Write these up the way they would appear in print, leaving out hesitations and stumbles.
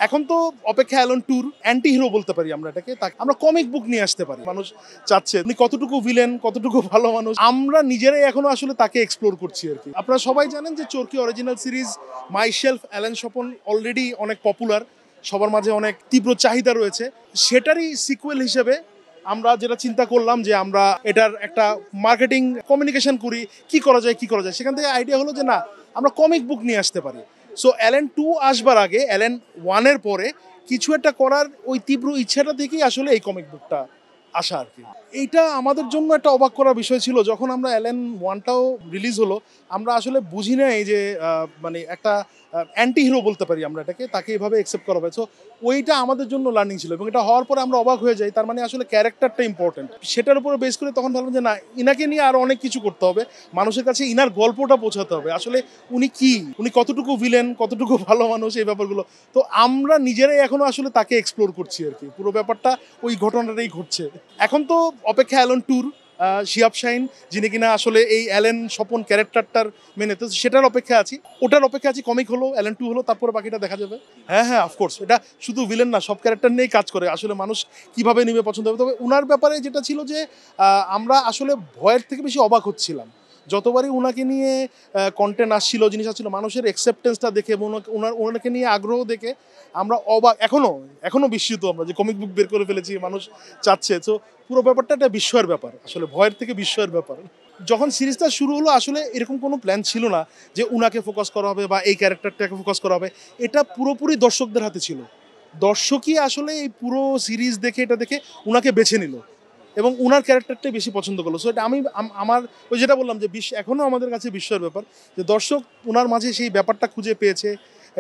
এখন তো অপেক্ষা অ্যালন টুর অ্যান্টি হিরো বলতে পারি আমরা এটাকে, তাকে আমরা কমিক বুক নিয়ে আসতে পারি। মানুষ চাচ্ছে উনি কতটুকু ভিলেন, কতটুকু ভালো মানুষ, আমরা নিজেরাই এখনো আসলে তাকে এক্সপ্লোর করছি আর কি। আপনারা সবাই জানেন যে চরকি অরিজিনাল সিরিজ মাই শেলফ অ্যালেন স্বপন অলরেডি অনেক পপুলার, সবার মাঝে অনেক তীব্র চাহিদা রয়েছে। সেটারই সিকুয়েল হিসেবে আমরা যেটা চিন্তা করলাম যে আমরা এটার একটা মার্কেটিং কমিউনিকেশন করি, কি করা যায়। সেখান থেকে আইডিয়া হলো যে না, আমরা কমিক বুক নিয়ে আসতে পারি। সো অ্যালেন 2 আসবার আগে অ্যালেন 1-এর পরে কিছু একটা করার ওই তীব্র ইচ্ছাটা থেকেই আসলে এই কমিক বুকটা আসা আর কি। এইটা আমাদের জন্য একটা অবাক করার বিষয় ছিল। যখন আমরা অ্যালেন 1টাও রিলিজ হলো, আমরা আসলে বুঝি না এই যে মানে একটা অ্যান্টি হিরো বলতে পারি আমরা এটাকে, তাকে এভাবে অ্যাকসেপ্ট করা হয়। সো ওইটা আমাদের জন্য লার্নিং ছিল, এবং এটা হওয়ার পরে আমরা অবাক হয়ে যাই। তার মানে আসলে ক্যারেক্টারটা ইম্পর্টেন্ট। সেটার উপরে বেস করে তখন ভাবলাম যে না, ইনাকে নিয়ে আরও অনেক কিছু করতে হবে, মানুষের কাছে ইনার গল্পটা পৌঁছাতে হবে। আসলে উনি কি, উনি কতটুকু ভিলেন, কতটুকু ভালো মানুষ, এই ব্যাপারগুলো তো আমরা নিজেরাই এখনো আসলে তাকে এক্সপ্লোর করছি আর কি। পুরো ব্যাপারটা ওই ঘটনাটাই ঘটছে। এখন তো অপেক্ষা অ্যালন টুর, শিহাব শাহিন যিনি কিনা আসলে এই অ্যালেন স্বপন ক্যারেক্টারটার মেনে, তো সেটার অপেক্ষা আছি, ওটার অপেক্ষা আছি। কমিক হলো, অ্যালেন 2 হলো, তারপরে বাকিটা দেখা যাবে। হ্যাঁ, অফকোর্স এটা শুধু ভিলেন না, সব ক্যারেক্টার নিয়েই কাজ করে। আসলে মানুষ কিভাবে নিবে, পছন্দ হবে। তবে উনার ব্যাপারে যেটা ছিল যে আমরা আসলে ভয়ের থেকে বেশি অবাক হচ্ছিলাম। যতবারই ওনাকে নিয়ে কন্টেন্ট আসছিল, জিনিস আসছিল, মানুষের অ্যাকসেপ্টেন্সটা দেখে এবং ওনাকে নিয়ে আগ্রহ দেখে আমরা অবাক, এখনো বিস্মিত আমরা যে কমিক বুক বের করে ফেলেছি, মানুষ চাচ্ছে। তো পুরো ব্যাপারটা একটা বিস্ময়ের ব্যাপার, আসলে ভয়ের থেকে বিস্ময়ের ব্যাপার। যখন সিরিজটা শুরু হলো আসলে এরকম কোনো প্ল্যান ছিল না যে উনাকে ফোকাস করা হবে বা এই ক্যারেক্টারটাকে ফোকাস করা হবে। এটা পুরোপুরি দর্শকদের হাতে ছিল। দর্শকই আসলে এই পুরো সিরিজ দেখে, এটা দেখে উনাকে বেছে নিল এবং উনার ক্যারেক্টারটাই বেশি পছন্দ করলো। সো এটা আমার ওই যেটা বললাম যে এখনও আমাদের কাছে বিস্ময়ের ব্যাপার যে দর্শক উনার মাঝে সেই ব্যাপারটা খুঁজে পেয়েছে।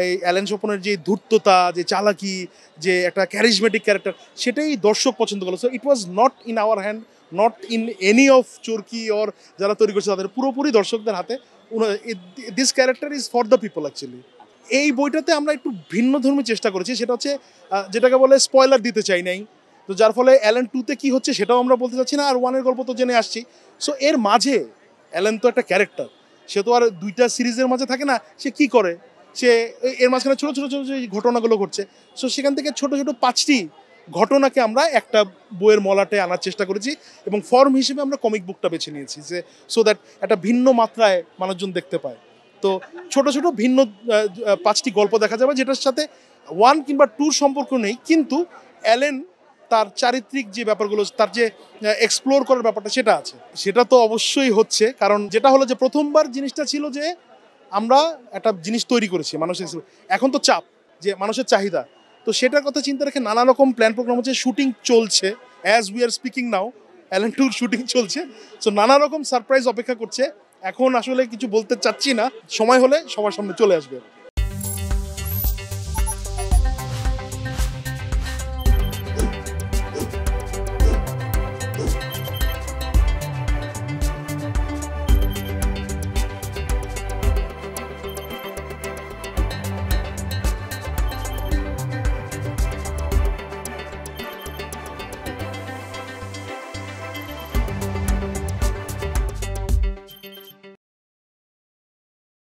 এই অ্যালেন স্বপনের যে ধূর্ততা, যে চালাকি, যে একটা ক্যারিজমেটিক ক্যারেক্টার, সেটাই দর্শক পছন্দ করলো। So it was not in our hand, not in any of Chorki or যারা তৈরি করছে তাদের, পুরোপুরি দর্শকদের হাতে। This character is for the people actually. এই বইটাতে আমরা একটু ভিন্ন ধর্মী চেষ্টা করেছি, সেটা হচ্ছে যেটাকে বলে স্পয়লার দিতে চাই নাই। তো যার ফলে অ্যালেন 2-তে কী হচ্ছে সেটাও আমরা বলতে চাচ্ছি না, আর 1-এর গল্প তো জেনে আসছি। সো এর মাঝে অ্যালেন তো একটা ক্যারেক্টার, সে তো আর দুইটা সিরিজের মাঝে থাকে না। সে কি করে, সে এর মাঝখানে ছোটো ছোটো ছোটো যে ঘটনাগুলো ঘটছে, সো সেখান থেকে ছোটো ছোটো 5টি ঘটনাকে আমরা একটা বইয়ের মলাটে আনার চেষ্টা করেছি, এবং ফর্ম হিসেবে আমরা কমিক বুকটা বেছে নিয়েছি যে সো দ্যাট একটা ভিন্ন মাত্রায় মানুষজন দেখতে পায়। তো ছোট ছোট ভিন্ন 5টি গল্প দেখা যাবে, যেটার সাথে 1 কিংবা 2 সম্পর্ক নেই, কিন্তু অ্যালেন তার চারিত্রিক যে ব্যাপারগুলো, তার যে এক্সপ্লোর করার ব্যাপারটা, সেটা আছে। সেটা তো অবশ্যই হচ্ছে, কারণ যেটা হলো যে প্রথমবার জিনিসটা ছিল যে আমরা একটা জিনিস তৈরি করেছি মানুষের, এখন তো চাপ, যে মানুষের চাহিদা। তো সেটার কথা চিন্তা রেখে নানা রকম প্ল্যান প্রোগ্রাম হচ্ছে, শুটিং চলছে, as we are speaking now Allen 2-র শুটিং চলছে। সো নানা রকম সারপ্রাইজ অপেক্ষা করছে। এখন আসলে কিছু বলতে চাচ্ছি না, সময় হলে সবার সামনে চলে আসবে।